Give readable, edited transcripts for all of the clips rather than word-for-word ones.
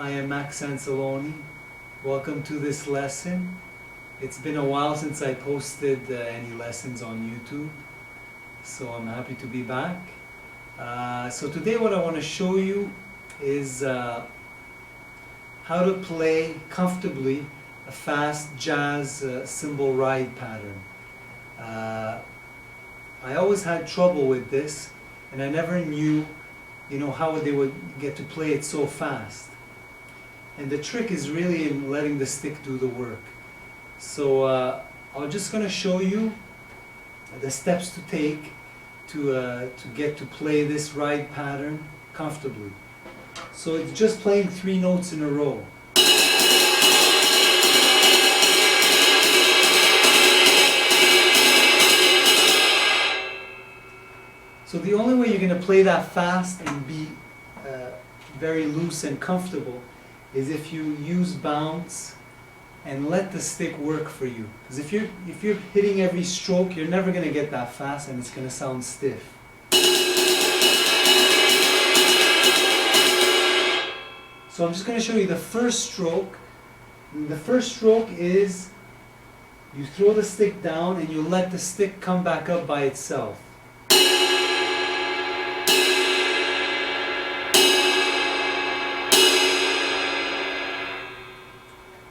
I am Max Anceloni. Welcome to this lesson. It's been a while since I posted any lessons on YouTube, so I'm happy to be back. So today what I want to show you is how to play comfortably a fast jazz cymbal ride pattern. I always had trouble with this, and I never knew how they would get to play it so fast. And the trick is really in letting the stick do the work. So I'm just going to show you the steps to take to get to play this ride pattern comfortably. So it's just playing 3 notes in a row. So the only way you're going to play that fast and be very loose and comfortable is if you use bounce and let the stick work for you. Because if you're hitting every stroke, you're never going to get that fast and it's going to sound stiff. So I'm just going to show you the first stroke. And the first stroke is you throw the stick down and you let the stick come back up by itself.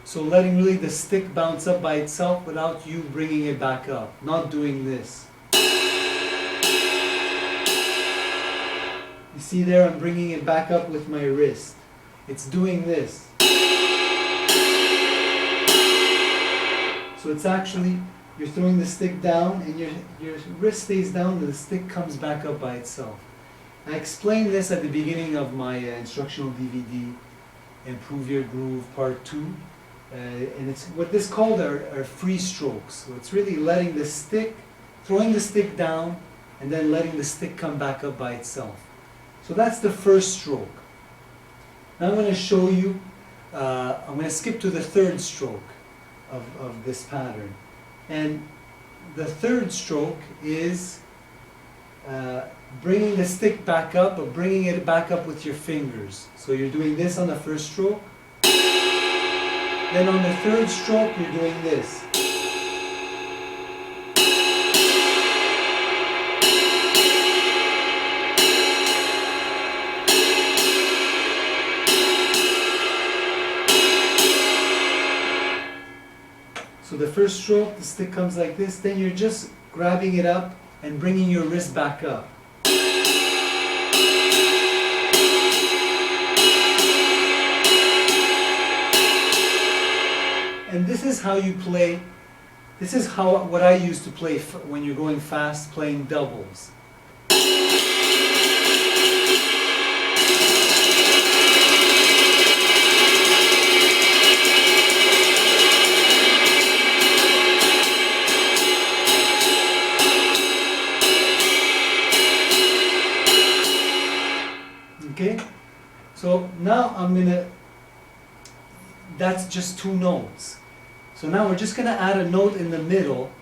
So letting really the stick bounce up by itself without you bringing it back up, not doing this. You see there, I'm bringing it back up with my wrist. It's doing this. So it's actually, you're throwing the stick down and your wrist stays down and the stick comes back up by itself. I explained this at the beginning of my instructional DVD, Improve Your Groove Part 2. And it's what this called are free strokes. So it's really letting the stick, throwing the stick down, and then letting the stick come back up by itself. So that's the first stroke. Now I'm going to show you, I'm going to skip to the third stroke of this pattern. And the third stroke is bringing the stick back up, or bringing it back up with your fingers. So you're doing this on the first stroke. Then on the third stroke, you're doing this. So the first stroke, the stick comes like this, then you're just grabbing it up and bringing your wrist back up. And this is how you play, this is what I used to play when you're going fast, playing doubles. Okay? So now that's just 2 notes. So now we're just going to add a note in the middle.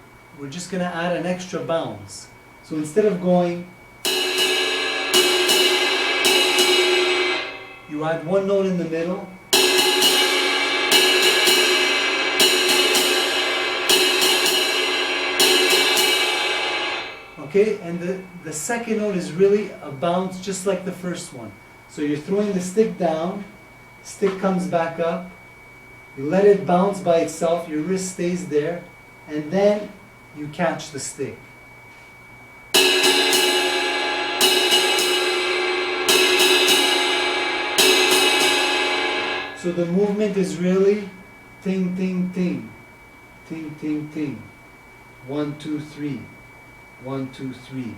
We're just going to add an extra bounce. So instead of going, you add 1 note in the middle. Okay, and the second note is really a bounce just like the first one. So you're throwing the stick down, stick comes back up. You let it bounce by itself, your wrist stays there, and then you catch the stick. So the movement is really ting, ting, ting, ting, ting, ting. 1, 2, 3, 1, 2, 3.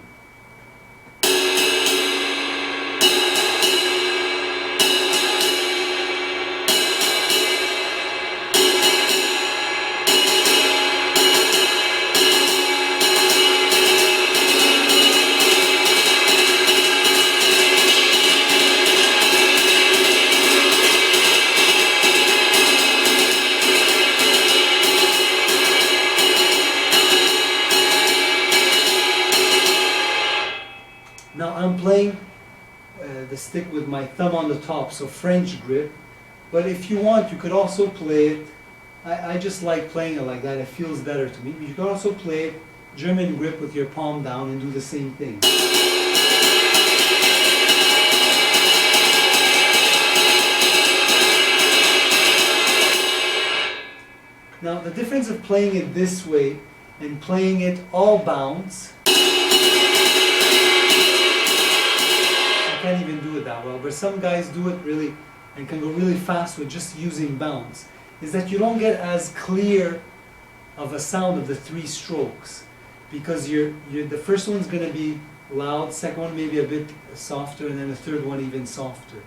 Now I'm playing the stick with my thumb on the top, so French grip. But if you want, you could also play it. I just like playing it like that. It feels better to me. But you could also play it German grip with your palm down and do the same thing. Now, the difference of playing it this way and playing it all bounce, I can't even do it that well, but some guys do it really and can go really fast with just using bounce, is that you don't get as clear of a sound of the 3 strokes, because the first one's going to be loud, second one maybe a bit softer, and then the third one even softer.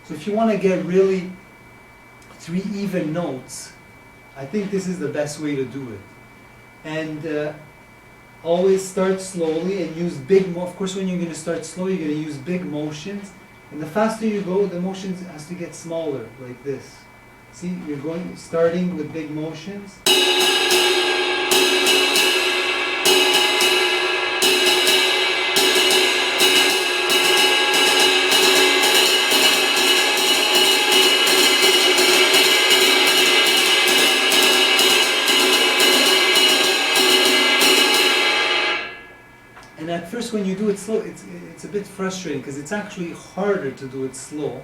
So if you want to get really 3 even notes, I think this is the best way to do it. And always start slowly and use big, of course when you're going to start slow, you're going to use big motions. And the faster you go, the motions has to get smaller, like this. See, you're starting with big motions. And at first when you do it slow, it's a bit frustrating because it's actually harder to do it slow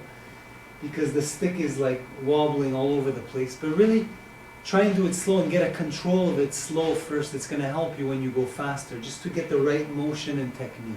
because the stick is like wobbling all over the place. But really try and do it slow and get a control of it slow first. It's going to help you when you go faster, just to get the right motion and technique.